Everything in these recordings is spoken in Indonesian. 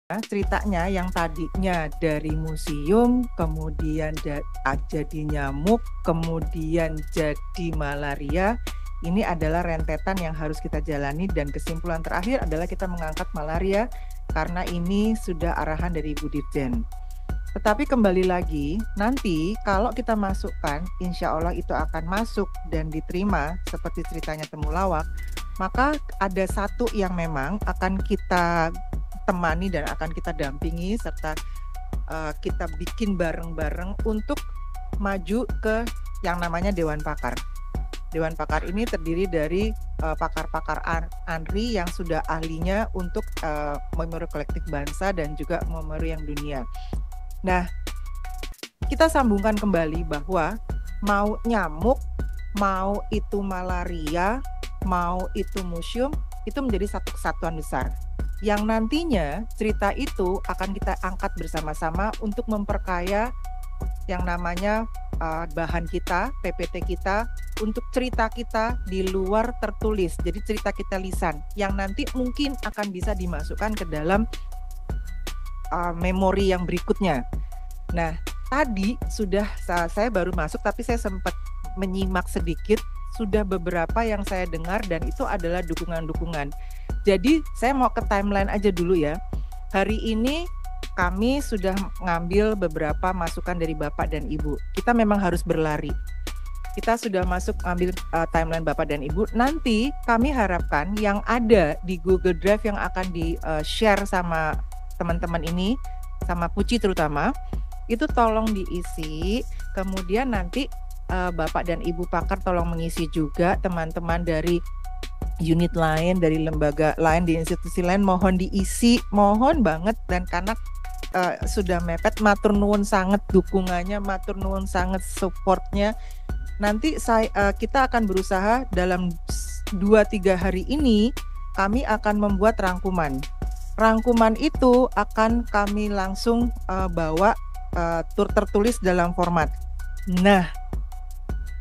ceritanya yang tadinya dari museum, kemudian jadi nyamuk, kemudian jadi malaria. Ini adalah rentetan yang harus kita jalani, dan kesimpulan terakhir adalah kita mengangkat malaria karena ini sudah arahan dari Ibu Dirjen. Tetapi kembali lagi, nanti kalau kita masukkan, insya Allah itu akan masuk dan diterima seperti ceritanya temulawak, maka ada satu yang memang akan kita temani dan akan kita dampingi serta kita bikin bareng-bareng untuk maju ke yang namanya Dewan Pakar. Dewan Pakar ini terdiri dari pakar-pakar ANRI yang sudah ahlinya untuk memori kolektif bangsa dan juga memori yang dunia. Nah, kita sambungkan kembali bahwa mau nyamuk, mau itu malaria, mau itu museum, itu menjadi satu kesatuan besar. Yang nantinya cerita itu akan kita angkat bersama-sama untuk memperkaya yang namanya bahan kita, PPT kita, untuk cerita kita di luar tertulis. Jadi cerita kita lisan yang nanti mungkin akan bisa dimasukkan ke dalam memori yang berikutnya. Nah, tadi sudah saya baru masuk, tapi saya sempat menyimak sedikit, sudah beberapa yang saya dengar dan itu adalah dukungan-dukungan. Jadi saya mau ke timeline aja dulu ya. Hari ini kami sudah ngambil beberapa masukan dari Bapak dan Ibu. Kita memang harus berlari. Kita sudah masuk ambil timeline Bapak dan Ibu. Nanti kami harapkan yang ada di Google Drive yang akan di-share sama teman-teman ini, sama Puci terutama, itu tolong diisi. Kemudian nanti Bapak dan Ibu pakar tolong mengisi juga, teman-teman dari unit lain, dari lembaga lain, di institusi lain mohon diisi, mohon banget. Dan karena sudah mepet, matur nuwun sangat dukungannya, matur nuwun sangat supportnya. Nanti kita akan berusaha dalam 2-3 hari ini kami akan membuat rangkuman. Rangkuman itu akan kami langsung bawa tertulis dalam format. Nah,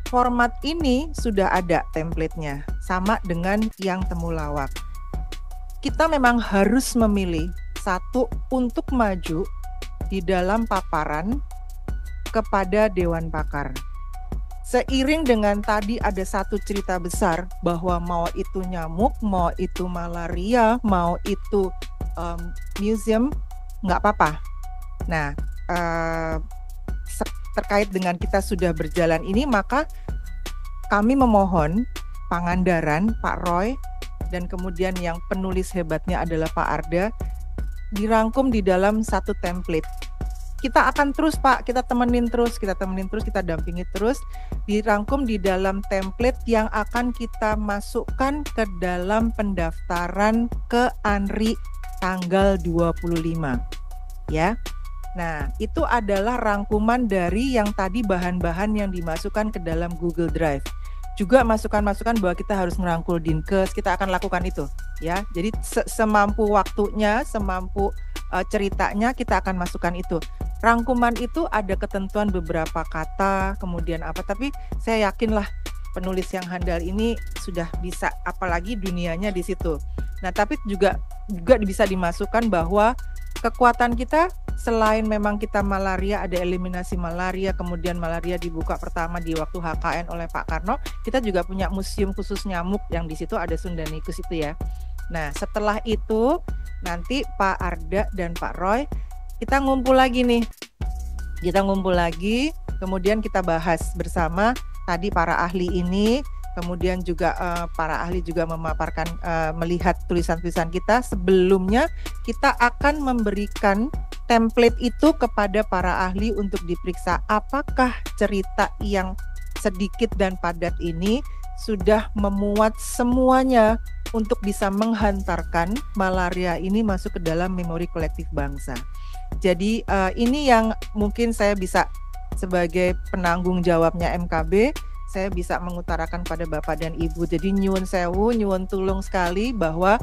format ini sudah ada template-nya, sama dengan yang temulawak. Kita memang harus memilih satu untuk maju di dalam paparan kepada Dewan Pakar. Seiring dengan tadi ada satu cerita besar bahwa mau itu nyamuk, mau itu malaria, mau itu museum, nggak apa-apa. Nah, terkait dengan kita sudah berjalan ini, maka kami memohon Pangandaran, Pak Roy, dan kemudian yang penulis hebatnya adalah Pak Arda, dirangkum di dalam satu template. Kita akan terus Pak, kita temenin terus, kita dampingi terus, dirangkum di dalam template yang akan kita masukkan ke dalam pendaftaran ke ANRI tanggal 25. Ya. Nah, itu adalah rangkuman dari yang tadi bahan-bahan yang dimasukkan ke dalam Google Drive. Juga masukan-masukan bahwa kita harus merangkul Dinkes, kita akan lakukan itu, ya. Jadi semampu waktunya, semampu ceritanya kita akan masukkan itu. Rangkuman itu ada ketentuan beberapa kata, kemudian apa, tapi saya yakinlah penulis yang handal ini sudah bisa, apalagi dunianya di situ. Nah, tapi juga bisa dimasukkan bahwa kekuatan kita selain memang kita malaria, ada eliminasi malaria, kemudian malaria dibuka pertama di waktu HKN oleh Pak Karno, kita juga punya museum khusus nyamuk yang di situ ada Sundanikus itu ya. Nah, setelah itu nanti Pak Arda dan Pak Roy kita ngumpul lagi nih. Kita ngumpul lagi, kemudian kita bahas bersama tadi para ahli ini. Kemudian juga para ahli juga memaparkan, melihat tulisan-tulisan kita. Sebelumnya kita akan memberikan template itu kepada para ahli untuk diperiksa apakah cerita yang sedikit dan padat ini sudah memuat semuanya untuk bisa menghantarkan malaria ini masuk ke dalam memori kolektif bangsa. Jadi ini yang mungkin saya bisa sebagai penanggung jawabnya MKB, saya bisa mengutarakan pada Bapak dan Ibu. Jadi nyuwun sewu, nyuwun tulung sekali bahwa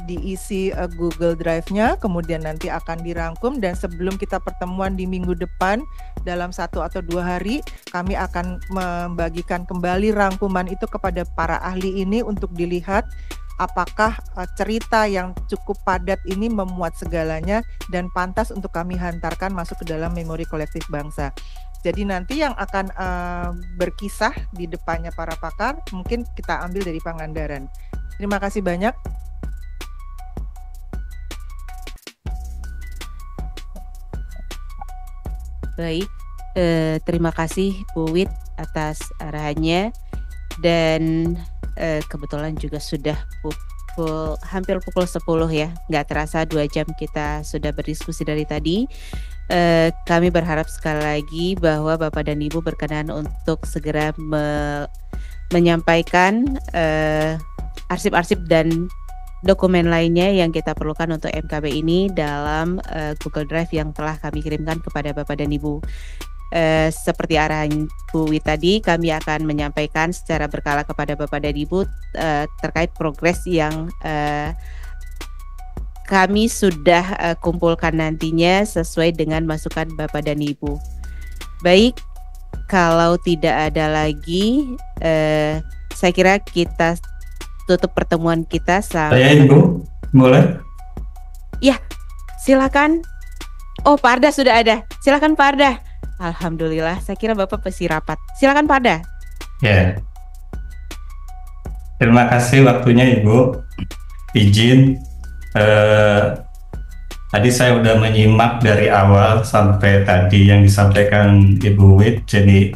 diisi Google Drive-nya, kemudian nanti akan dirangkum, dan sebelum kita pertemuan di minggu depan dalam 1 atau 2 hari, kami akan membagikan kembali rangkuman itu kepada para ahli ini untuk dilihat apakah cerita yang cukup padat ini memuat segalanya dan pantas untuk kami hantarkan masuk ke dalam memori kolektif bangsa. Jadi nanti yang akan berkisah di depannya para pakar mungkin kita ambil dari Pangandaran. Terima kasih banyak. Baik, terima kasih Bu Wit atas arahannya, dan kebetulan juga sudah hampir pukul 10 ya, nggak terasa 2 jam kita sudah berdiskusi dari tadi. Kami berharap sekali lagi bahwa Bapak dan Ibu berkenan untuk segera menyampaikan arsip-arsip dan dokumen lainnya yang kita perlukan untuk MKB ini dalam Google Drive yang telah kami kirimkan kepada Bapak dan Ibu. Seperti arahan Bu Wit tadi, kami akan menyampaikan secara berkala kepada Bapak dan Ibu terkait progres yang kami sudah kumpulkan nantinya sesuai dengan masukan Bapak dan Ibu. Baik, kalau tidak ada lagi, saya kira kita tutup pertemuan kita sampai. Saya Ibu, boleh? Ya, silakan. Oh, Pak Arda sudah ada. Silakan Pak Arda. Alhamdulillah, saya kira Bapak pasti rapat. Silakan Pak Arda. Ya. Terima kasih waktunya Ibu. Izin. Tadi saya udah menyimak dari awal sampai tadi yang disampaikan Ibu Wit. Jadi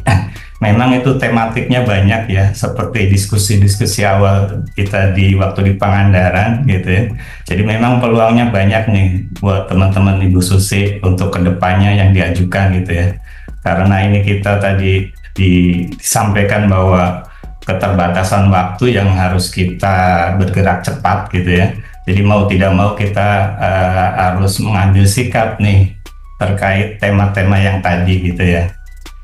memang itu tematiknya banyak ya, seperti diskusi-diskusi awal kita di waktu di Pangandaran gitu ya. Jadi memang peluangnya banyak nih buat teman-teman Ibu Susi untuk kedepannya yang diajukan gitu ya. Karena ini kita tadi disampaikan bahwa keterbatasan waktu yang harus kita bergerak cepat gitu ya. Jadi mau tidak mau kita harus mengambil sikap nih terkait tema-tema yang tadi gitu ya.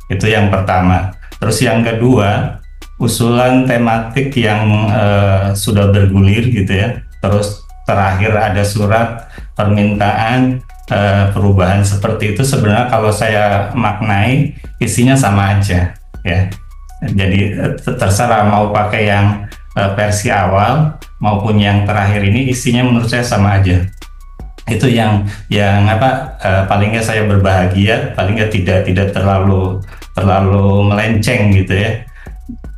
Itu yang pertama. Terus yang kedua, usulan tematik yang sudah bergulir gitu ya. Terus terakhir ada surat permintaan perubahan seperti itu. Sebenarnya kalau saya maknai isinya sama aja ya. Jadi terserah mau pakai yang versi awal maupun yang terakhir ini, isinya menurut saya sama aja. Itu yang paling nggak saya berbahagia, paling nggak tidak terlalu melenceng gitu ya.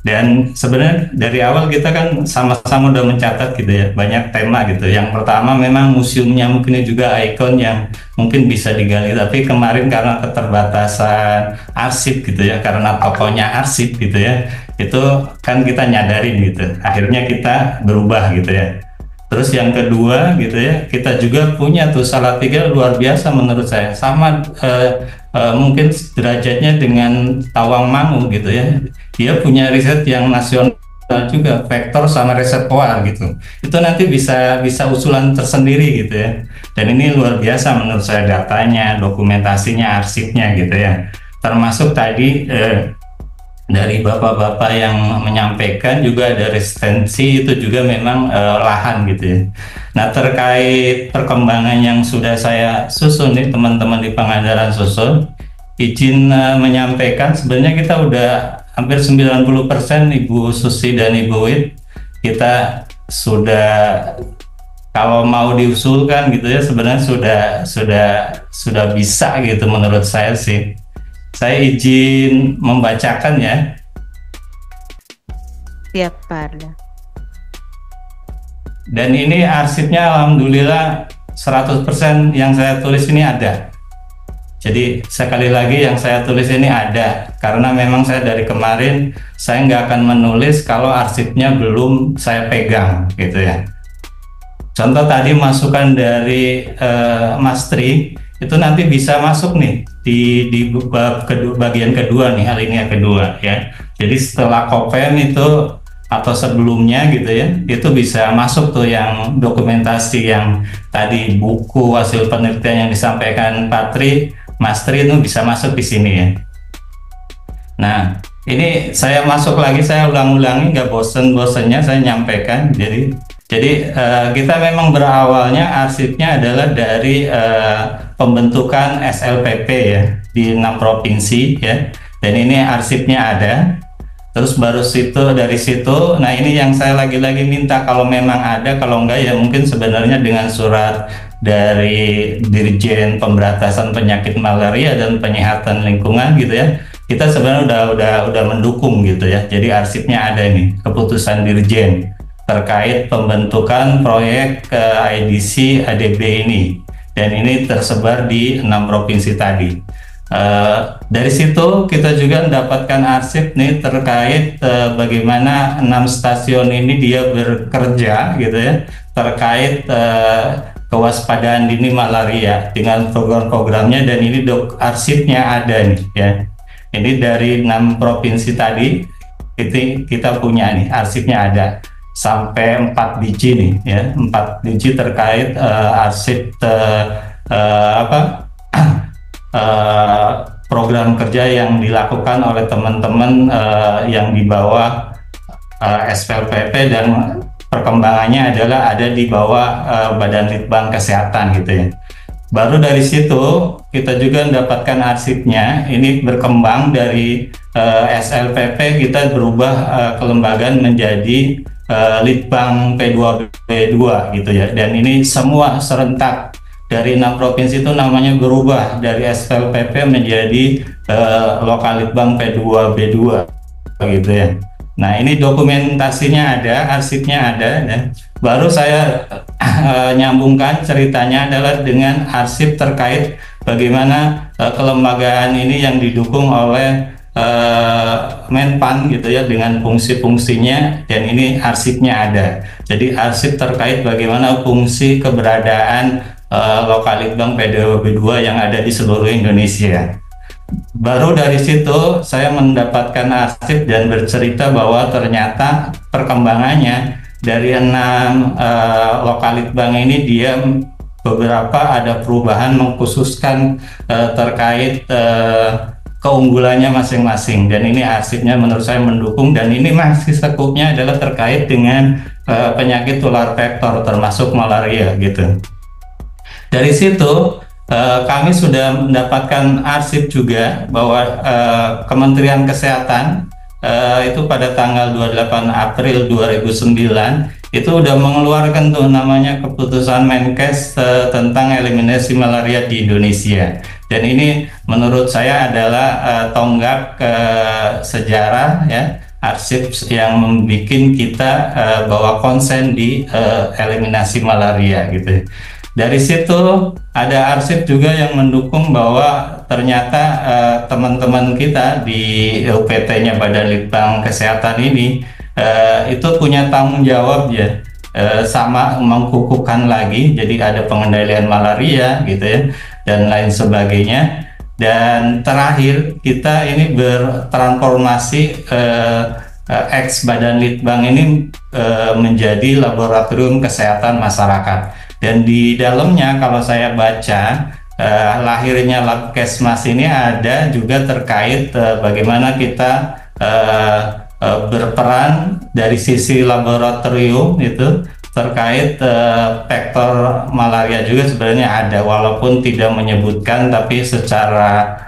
Dan sebenarnya dari awal kita kan sama-sama udah mencatat gitu ya, banyak tema gitu. Yang pertama memang museumnya mungkin juga ikon yang mungkin bisa digali, tapi kemarin karena keterbatasan arsip gitu ya, karena tokonya arsip gitu ya, itu kan kita nyadarin gitu. Akhirnya kita berubah gitu ya. Terus yang kedua gitu ya, kita juga punya tuh Salatiga luar biasa menurut saya, sama mungkin derajatnya dengan Tawangmangu gitu ya. Dia punya riset yang nasional juga, vektor sama reservoir gitu. Itu nanti bisa usulan tersendiri gitu ya. Dan ini luar biasa menurut saya, datanya, dokumentasinya, arsipnya gitu ya. Termasuk tadi dari bapak-bapak yang menyampaikan juga ada resistensi, itu juga memang lahan gitu ya. Nah, terkait perkembangan yang sudah saya susun nih, teman-teman di Pangandaran susun, izin menyampaikan sebenarnya kita udah hampir 90% Ibu Susi dan Ibu Wit, kita sudah kalau mau diusulkan gitu ya, sebenarnya sudah bisa gitu menurut saya sih. Saya izin membacakan ya. Siap, Pak Arda. Dan ini arsipnya alhamdulillah 100% yang saya tulis ini ada. Jadi sekali lagi yang saya tulis ini ada, karena memang saya dari kemarin saya nggak akan menulis kalau arsipnya belum saya pegang gitu ya. Contoh tadi masukan dari Mas Tri, itu nanti bisa masuk nih di bab bagian kedua nih, alinea kedua ya. Jadi setelah Kopem itu atau sebelumnya gitu ya, itu bisa masuk tuh yang dokumentasi yang tadi, buku hasil penelitian yang disampaikan Pak Tri, Mas Tri, itu bisa masuk di sini ya. Nah, ini saya masuk lagi, saya ulang-ulangi, nggak bosen-bosennya saya nyampaikan. Jadi kita memang berawalnya arsipnya adalah dari pembentukan SLPP ya di 6 provinsi ya, dan ini arsipnya ada. Terus baru dari situ, nah ini yang saya lagi-lagi minta kalau memang ada, kalau enggak ya mungkin sebenarnya dengan surat dari Dirjen Pemberantasan Penyakit Malaria dan Penyihatan Lingkungan gitu ya, kita sebenarnya udah mendukung gitu ya. Jadi arsipnya ada ini, keputusan Dirjen terkait pembentukan proyek ke IDC ADB ini, dan ini tersebar di 6 provinsi tadi. Dari situ kita juga mendapatkan arsip nih terkait bagaimana 6 stasiun ini dia bekerja gitu ya, terkait kewaspadaan dini malaria dengan program-programnya, dan ini arsipnya ada nih ya. Ini dari 6 provinsi tadi itu kita punya nih arsipnya ada sampai 4 biji nih ya, 4 biji terkait arsip program kerja yang dilakukan oleh teman-teman yang di bawah SPLPP, dan perkembangannya adalah ada di bawah Badan Litbang Kesehatan gitu ya. Baru dari situ kita juga mendapatkan arsipnya, ini berkembang dari SLPP kita berubah kelembagaan menjadi Litbang P2B2 gitu ya, dan ini semua serentak. Dari 6 provinsi itu namanya berubah dari SLPP menjadi Lokalitbang P2B2 gitu ya. Nah ini dokumentasinya ada, arsipnya ada, ya. Baru saya nyambungkan ceritanya adalah dengan arsip terkait bagaimana kelembagaan ini yang didukung oleh Menpan gitu ya, dengan fungsi-fungsinya, dan ini arsipnya ada. Jadi arsip terkait bagaimana fungsi keberadaan Lokalitbang P2B2 yang ada di seluruh Indonesia. Baru dari situ saya mendapatkan arsip dan bercerita bahwa ternyata perkembangannya dari 6 Lokalitbang ini dia beberapa ada perubahan mengkhususkan terkait keunggulannya masing-masing, dan ini arsipnya menurut saya mendukung, dan ini masih sekupnya adalah terkait dengan penyakit tular vektor termasuk malaria gitu. Dari situ kami sudah mendapatkan arsip juga bahwa Kementerian Kesehatan itu pada tanggal 28 April 2009 itu udah mengeluarkan tuh namanya keputusan Menkes tentang eliminasi malaria di Indonesia, dan ini menurut saya adalah tonggak sejarah ya, arsip yang membuat kita bahwa konsen di eliminasi malaria gitu. Dari situ ada arsip juga yang mendukung bahwa ternyata teman-teman kita di LPT-nya Badan Litbang Kesehatan ini itu punya tanggung jawab ya, sama mengkukuhkan lagi, jadi ada pengendalian malaria gitu ya, dan lain sebagainya. Dan terakhir kita ini bertransformasi ex Badan Litbang ini menjadi laboratorium kesehatan masyarakat. Dan di dalamnya kalau saya baca lahirnya Labkesmas ini ada juga terkait bagaimana kita berperan dari sisi laboratorium itu terkait vektor malaria juga sebenarnya ada, walaupun tidak menyebutkan, tapi secara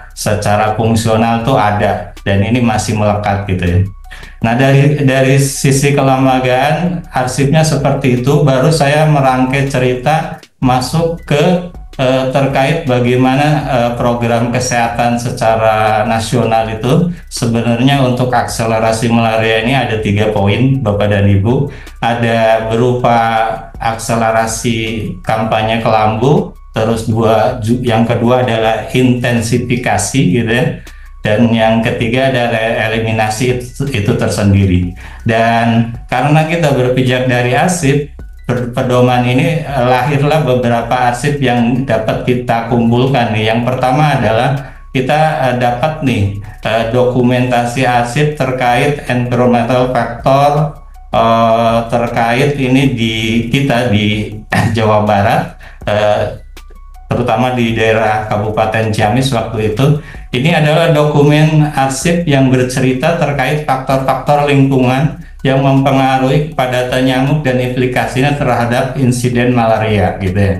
fungsional tuh ada, dan ini masih melekat gitu ya. Nah dari sisi kelembagaan arsipnya seperti itu. Baru saya merangkai cerita masuk ke terkait bagaimana program kesehatan secara nasional itu sebenarnya untuk akselerasi malaria ini ada 3 poin Bapak dan Ibu. Ada berupa akselerasi kampanye kelambu, terus yang kedua adalah intensifikasi gitu ya, dan yang ketiga adalah eliminasi itu tersendiri. Dan karena kita berpijak dari arsip, pedoman ini lahirlah beberapa arsip yang dapat kita kumpulkan nih. Yang pertama adalah kita dapat nih dokumentasi arsip terkait environmental factor terkait ini di Jawa Barat, terutama di daerah Kabupaten Ciamis waktu itu. Ini adalah dokumen arsip yang bercerita terkait faktor-faktor lingkungan yang mempengaruhi kepadatan nyamuk dan implikasinya terhadap insiden malaria gitu ya.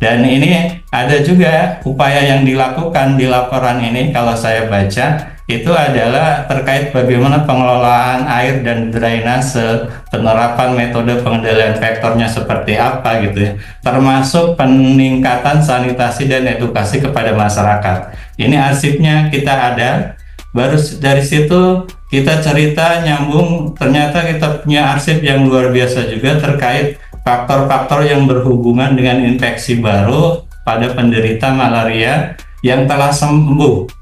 Dan ini ada juga upaya yang dilakukan di laporan ini kalau saya baca, itu adalah terkait bagaimana pengelolaan air dan drainase, penerapan metode pengendalian vektornya seperti apa gitu ya, termasuk peningkatan sanitasi dan edukasi kepada masyarakat. Ini arsipnya kita ada, baru dari situ kita cerita nyambung, ternyata kita punya arsip yang luar biasa juga terkait faktor-faktor yang berhubungan dengan infeksi baru pada penderita malaria yang telah sembuh.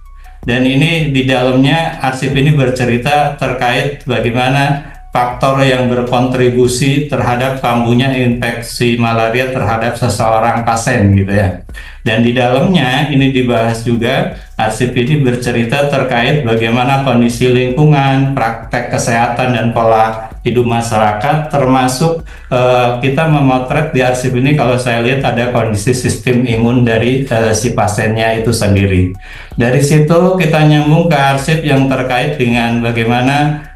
Dan ini di dalamnya arsip ini bercerita terkait bagaimana faktor yang berkontribusi terhadap kambuhnya infeksi malaria terhadap seseorang pasien gitu ya. Dan di dalamnya ini dibahas juga, arsip ini bercerita terkait bagaimana kondisi lingkungan, praktek kesehatan dan pola hidup masyarakat, termasuk kita memotret di arsip ini kalau saya lihat ada kondisi sistem imun dari si pasiennya itu sendiri. Dari situ kita nyambung ke arsip yang terkait dengan bagaimana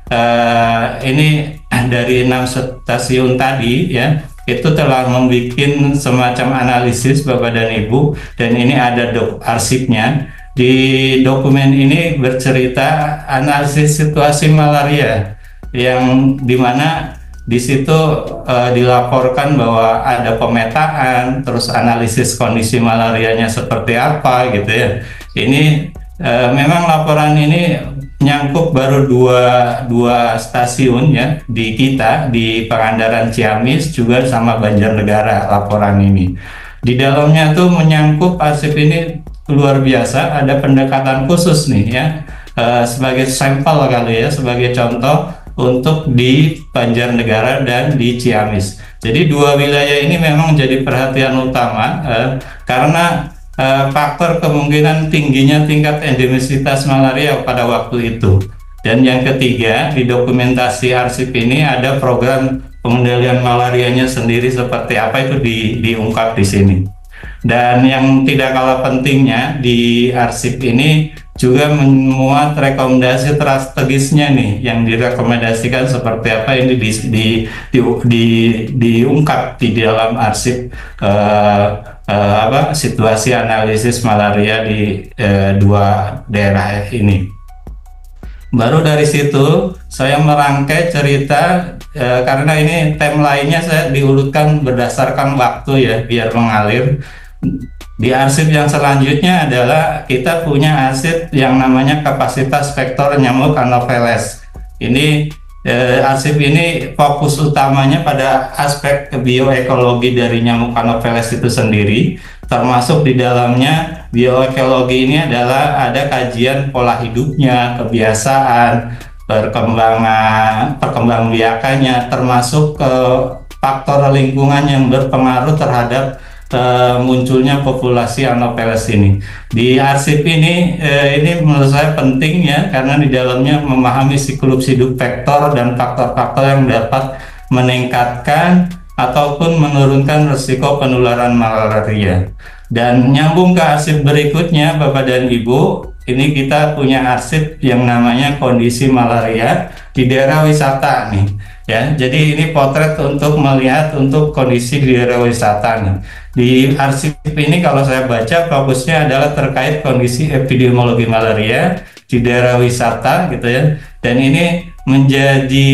ini dari 6 stasiun tadi ya, itu telah membuat semacam analisis Bapak dan Ibu, dan ini ada arsipnya. Di dokumen ini bercerita analisis situasi malaria yang dimana di situ dilaporkan bahwa ada pemetaan, terus analisis kondisi malarianya seperti apa gitu ya. Ini memang laporan ini nyangkup baru dua stasiun ya di kita, di Pangandaran Ciamis juga sama Banjarnegara laporan ini. Di dalamnya tuh menyangkup arsip ini luar biasa, ada pendekatan khusus nih ya, sebagai sampel kali ya, sebagai contoh untuk di Banjarnegara dan di Ciamis. Jadi dua wilayah ini memang jadi perhatian utama karena faktor kemungkinan tingginya tingkat endemisitas malaria pada waktu itu. Dan yang ketiga, di dokumentasi arsip ini ada program pengendalian malarianya sendiri seperti apa itu diungkap di sini. Dan yang tidak kalah pentingnya di arsip ini juga memuat rekomendasi strategisnya nih yang direkomendasikan seperti apa ini diungkap di dalam arsip situasi analisis malaria di dua daerah ini. Baru dari situ saya merangkai cerita karena ini lainnya saya diurutkan berdasarkan waktu ya biar mengalir. Di arsip yang selanjutnya adalah kita punya arsip yang namanya kapasitas vektor nyamuk Anopheles. Ini arsip ini fokus utamanya pada aspek bioekologi dari nyamuk Anopheles itu sendiri, termasuk di dalamnya bioekologi ini adalah ada kajian pola hidupnya, kebiasaan, perkembangbiakannya, termasuk faktor lingkungan yang berpengaruh terhadap munculnya populasi Anopheles ini. Di arsip ini menurut saya penting ya, karena di dalamnya memahami siklus hidup vektor dan faktor-faktor yang dapat meningkatkan ataupun menurunkan risiko penularan malaria. Dan nyambung ke arsip berikutnya Bapak dan Ibu, ini kita punya arsip yang namanya kondisi malaria di daerah wisata nih. Ya, jadi ini potret untuk melihat untuk kondisi di daerah wisata nih. Di arsip ini kalau saya baca fokusnya adalah terkait kondisi epidemiologi malaria di daerah wisata gitu ya. Dan ini menjadi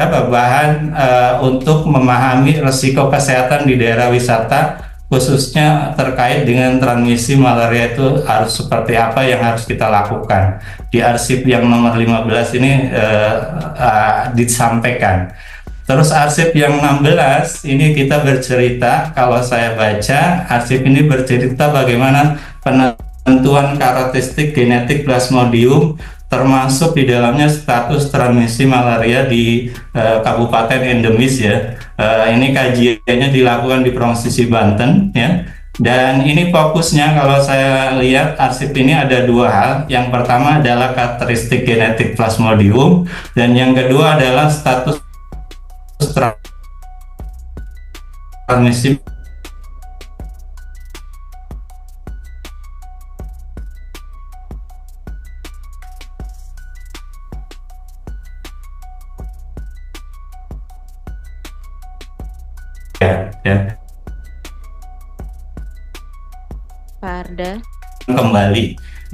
bahan untuk memahami risiko kesehatan di daerah wisata, khususnya terkait dengan transmisi malaria itu harus seperti apa yang harus kita lakukan. Di arsip yang nomor 15 ini disampaikan. Terus arsip yang 16 ini kita bercerita, kalau saya baca arsip ini bercerita bagaimana penentuan karakteristik genetik Plasmodium, termasuk di dalamnya status transmisi malaria di kabupaten endemis ya. Ini kajiannya dilakukan di Provinsi Banten ya. Dan ini fokusnya kalau saya lihat arsip ini ada dua hal. Yang pertama adalah karakteristik genetik Plasmodium, dan yang kedua adalah status transmisi Pak Arda. kembali.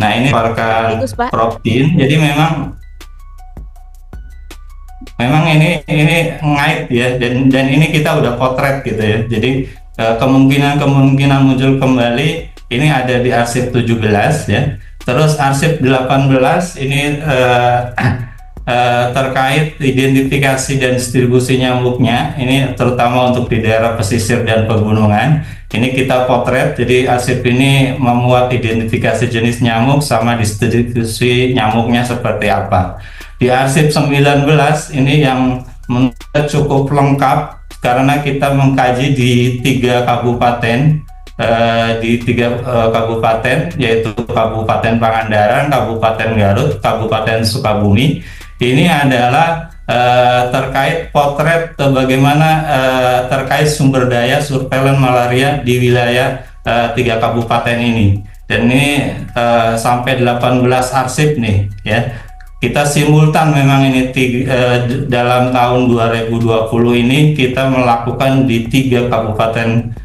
Nah, ini Sekaligus, Pak. propin. Jadi memang ini ngait ya, dan ini kita udah potret gitu ya. Jadi kemungkinan muncul kembali ini ada di arsip 17 ya. Terus arsip 18 ini terkait identifikasi dan distribusi nyamuknya, ini terutama untuk di daerah pesisir dan pegunungan. Ini kita potret, jadi arsip ini memuat identifikasi jenis nyamuk sama distribusi nyamuknya seperti apa. Di arsip 19 ini yang menurut cukup lengkap karena kita mengkaji di 3 kabupaten, kabupaten, yaitu Kabupaten Pangandaran, Kabupaten Garut, Kabupaten Sukabumi. Ini adalah terkait potret bagaimana terkait sumber daya surveillance malaria di wilayah 3 kabupaten ini. Dan ini sampai 18 arsip nih ya. Kita simultan memang ini dalam tahun 2020 ini kita melakukan di 3 kabupaten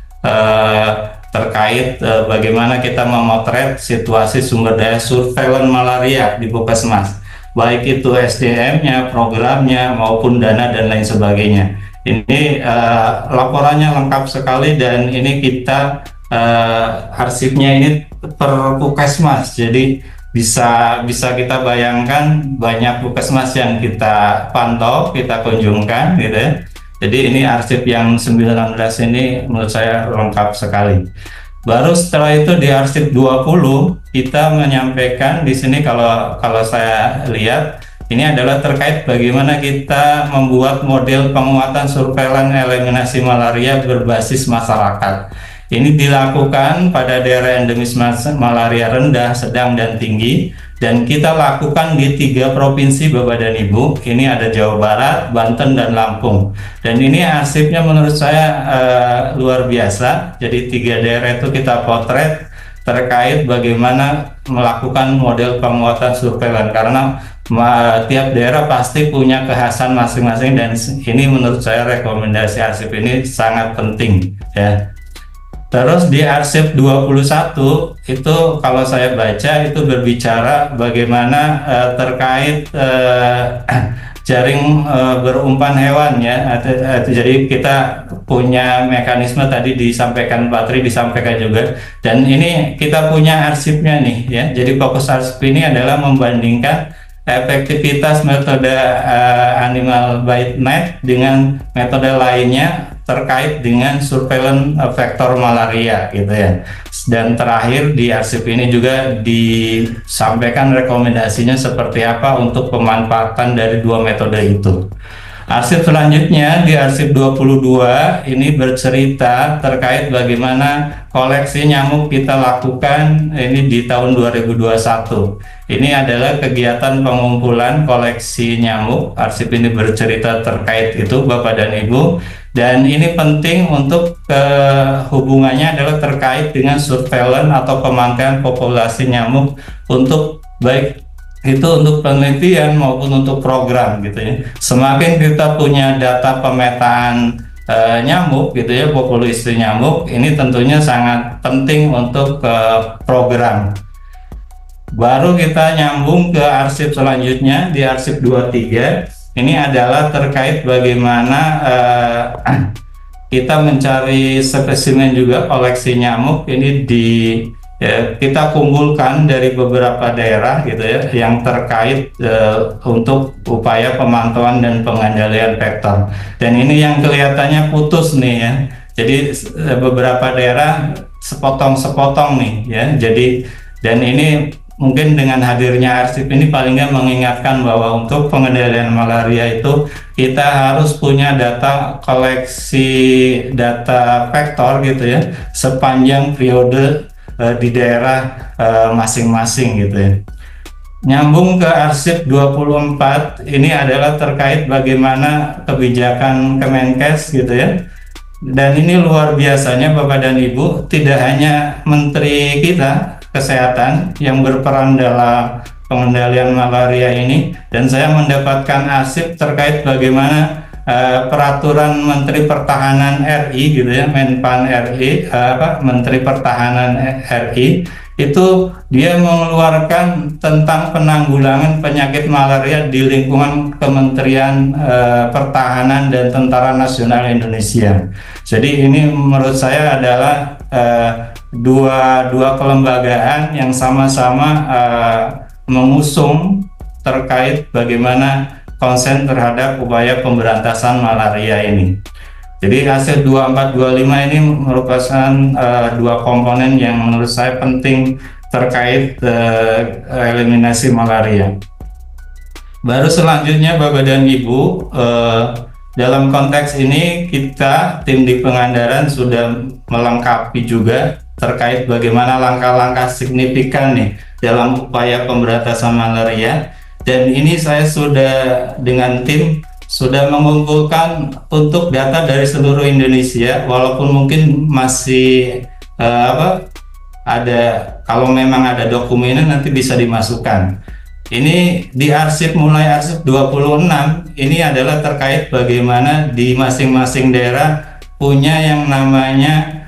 terkait bagaimana kita memotret situasi sumber daya surveillance malaria di Puskesmas, baik itu SDM-nya, programnya, maupun dana dan lain sebagainya. Ini laporannya lengkap sekali, dan ini kita arsipnya ini per Puskesmas, jadi bisa kita bayangkan banyak Puskesmas yang kita pantau, kita kunjungkan gitu ya. Jadi ini arsip yang 19 ini menurut saya lengkap sekali. Baru setelah itu di arsip 20 kita menyampaikan di sini, kalau saya lihat ini adalah terkait bagaimana kita membuat model penguatan surveillance eliminasi malaria berbasis masyarakat. Ini dilakukan pada daerah endemis malaria rendah, sedang, dan tinggi, dan kita lakukan di 3 provinsi Bapak dan Ibu. Ini ada Jawa Barat, Banten, dan Lampung. Dan ini arsipnya menurut saya luar biasa. Jadi 3 daerah itu kita potret terkait bagaimana melakukan model penguatan surveillance, karena tiap daerah pasti punya kekhasan masing-masing, dan ini menurut saya rekomendasi arsip ini sangat penting ya. Terus di arsip 21 itu kalau saya baca itu berbicara bagaimana terkait jaring berumpan hewan ya. Jadi kita punya mekanisme, tadi disampaikan Pak Tri, disampaikan juga, dan ini kita punya arsipnya nih ya. Jadi fokus arsip ini adalah membandingkan efektivitas metode animal bite net dengan metode lainnya terkait dengan surveillance vektor malaria gitu ya. Dan terakhir di arsip ini juga disampaikan rekomendasinya seperti apa untuk pemanfaatan dari 2 metode itu. Arsip selanjutnya di arsip 22 ini bercerita terkait bagaimana koleksi nyamuk kita lakukan ini di tahun 2021. Ini adalah kegiatan pengumpulan koleksi nyamuk. Arsip ini bercerita terkait itu Bapak dan Ibu, dan ini penting untuk hubungannya adalah terkait dengan surveillance atau pemantauan populasi nyamuk untuk baik itu untuk penelitian maupun untuk program gitu ya. Semakin kita punya data pemetaan nyamuk gitu ya, populasi nyamuk, ini tentunya sangat penting untuk program. Baru kita nyambung ke arsip selanjutnya di arsip 23. Ini adalah terkait bagaimana kita mencari spesimen juga koleksi nyamuk ini kita kumpulkan dari beberapa daerah gitu ya, yang terkait untuk upaya pemantauan dan pengendalian vektor. Dan ini yang kelihatannya putus nih ya. Jadi beberapa daerah sepotong-sepotong nih ya. Jadi, dan ini mungkin dengan hadirnya arsip ini paling nggak mengingatkan bahwa untuk pengendalian malaria itu kita harus punya data koleksi data vektor gitu ya, sepanjang periode di daerah masing-masing gitu ya. Nyambung ke arsip 24, ini adalah terkait bagaimana kebijakan Kemenkes gitu ya. Dan ini luar biasanya Bapak dan Ibu, tidak hanya Menteri kita Kesehatan yang berperan dalam pengendalian malaria ini, dan saya mendapatkan arsip terkait bagaimana peraturan Menteri Pertahanan RI gitu ya, Menpan RI, Menteri Pertahanan RI itu dia mengeluarkan tentang penanggulangan penyakit malaria di lingkungan Kementerian Pertahanan dan Tentara Nasional Indonesia. Jadi ini menurut saya adalah dua kelembagaan yang sama-sama mengusung terkait bagaimana konsen terhadap upaya pemberantasan malaria ini. Jadi hasil 2425 ini merupakan dua komponen yang menurut saya penting terkait eliminasi malaria. Baru selanjutnya Bapak dan Ibu, dalam konteks ini kita tim di Pangandaran sudah melengkapi juga terkait bagaimana langkah-langkah signifikan nih dalam upaya pemberantasan malaria. Dan ini saya sudah dengan tim sudah mengumpulkan untuk data dari seluruh Indonesia, walaupun mungkin masih ada, kalau memang ada dokumennya nanti bisa dimasukkan. Ini di arsip, mulai arsip 26 ini adalah terkait bagaimana di masing-masing daerah punya yang namanya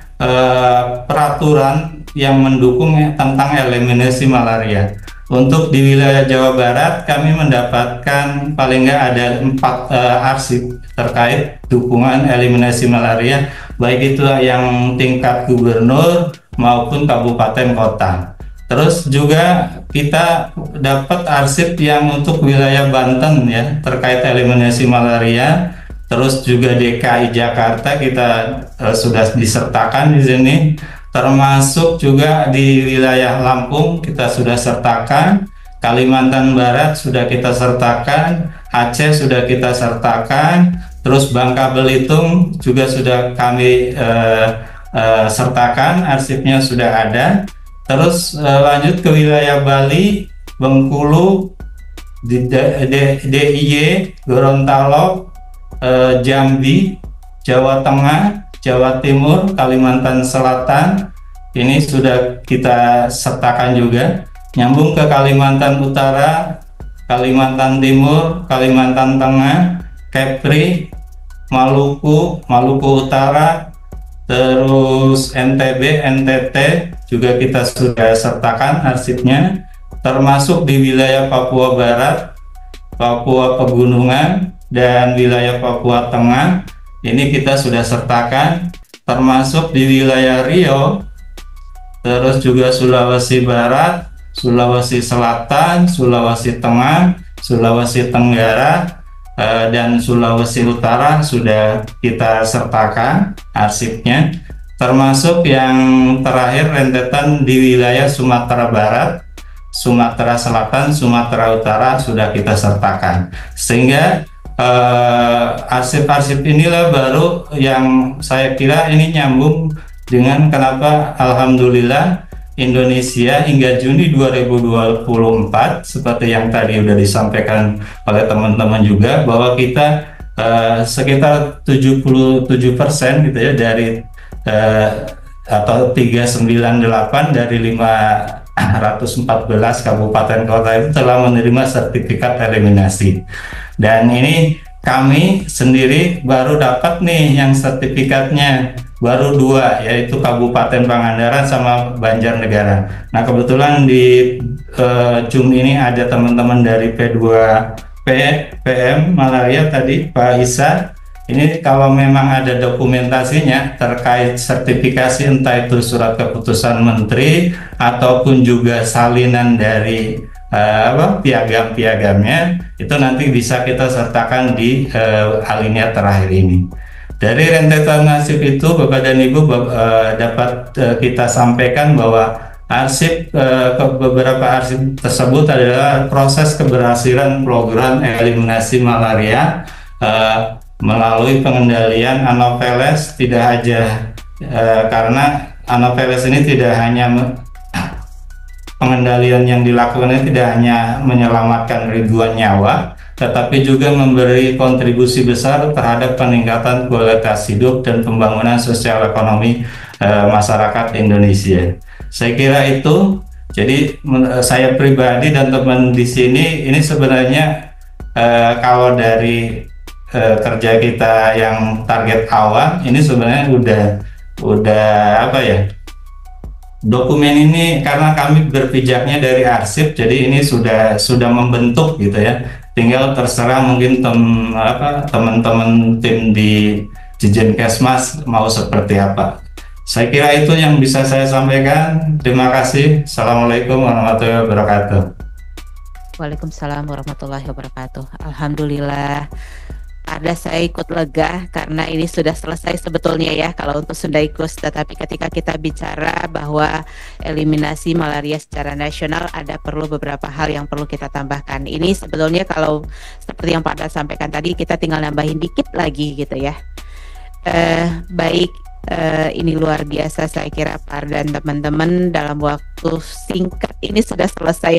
peraturan yang mendukung tentang eliminasi malaria. Untuk di wilayah Jawa Barat kami mendapatkan paling nggak ada 4 arsip terkait dukungan eliminasi malaria, baik itu yang tingkat gubernur maupun kabupaten kota. Terus juga kita dapat arsip yang untuk wilayah Banten ya terkait eliminasi malaria. Terus juga DKI Jakarta kita sudah disertakan di sini. Termasuk juga di wilayah Lampung kita sudah sertakan, Kalimantan Barat sudah kita sertakan, Aceh sudah kita sertakan, terus Bangka Belitung juga sudah kami sertakan, arsipnya sudah ada. Terus lanjut ke wilayah Bali, Bengkulu, DIY, Gorontalo, Jambi, Jawa Tengah, Jawa Timur, Kalimantan Selatan, ini sudah kita sertakan juga. Nyambung ke Kalimantan Utara, Kalimantan Timur, Kalimantan Tengah, Kepri, Maluku, Maluku Utara, terus NTB, NTT juga kita sudah sertakan arsipnya, termasuk di wilayah Papua Barat, Papua Pegunungan, dan wilayah Papua Tengah. Ini kita sudah sertakan, termasuk di wilayah Riau, terus juga Sulawesi Barat, Sulawesi Selatan, Sulawesi Tengah, Sulawesi Tenggara, dan Sulawesi Utara sudah kita sertakan arsipnya, termasuk yang terakhir rentetan di wilayah Sumatera Barat, Sumatera Selatan, Sumatera Utara sudah kita sertakan. Sehingga arsip-arsip inilah baru yang saya kira ini nyambung dengan kenapa alhamdulillah Indonesia hingga Juni 2024 seperti yang tadi sudah disampaikan oleh teman-teman juga, bahwa kita sekitar 77% gitu ya dari atau 398 dari 514 kabupaten kota itu telah menerima sertifikat eliminasi. Dan ini kami sendiri baru dapat nih yang sertifikatnya baru 2, yaitu Kabupaten Pangandaran sama Banjarnegara. Nah kebetulan di Zoom ini ada teman-teman dari P2P PM Malaria tadi, Pak Isa. Ini kalau memang ada dokumentasinya terkait sertifikasi, entah itu surat keputusan menteri ataupun juga salinan dari piagam-piagamnya, itu nanti bisa kita sertakan di alinea terakhir ini. Dari rentetan arsip itu Bapak dan Ibu dapat kita sampaikan bahwa arsip beberapa arsip tersebut adalah proses keberhasilan program eliminasi malaria melalui pengendalian Anopheles. Tidak aja karena Anopheles ini tidak hanya pengendalian yang dilakukan ini tidak hanya menyelamatkan ribuan nyawa, tetapi juga memberi kontribusi besar terhadap peningkatan kualitas hidup dan pembangunan sosial ekonomi masyarakat Indonesia. Saya kira itu. Jadi saya pribadi dan teman di sini ini sebenarnya kalau dari kerja kita yang target awal ini sebenarnya udah dokumen ini karena kami berpijaknya dari arsip, jadi ini sudah membentuk gitu ya. Tinggal terserah mungkin teman-teman tim di Ditjen Kesmas mau seperti apa. Saya kira itu yang bisa saya sampaikan. Terima kasih. Assalamualaikum warahmatullahi wabarakatuh. Waalaikumsalam warahmatullahi wabarakatuh. Alhamdulillah. Ada saya ikut lega karena ini sudah selesai sebetulnya ya kalau untuk Sundaikus, tetapi ketika kita bicara bahwa eliminasi malaria secara nasional ada perlu beberapa hal yang perlu kita tambahkan. Ini sebetulnya kalau seperti yang Pak Das sampaikan tadi, kita tinggal nambahin dikit lagi gitu ya. Baik, ini luar biasa saya kira Pak dan teman-teman, dalam waktu singkat ini sudah selesai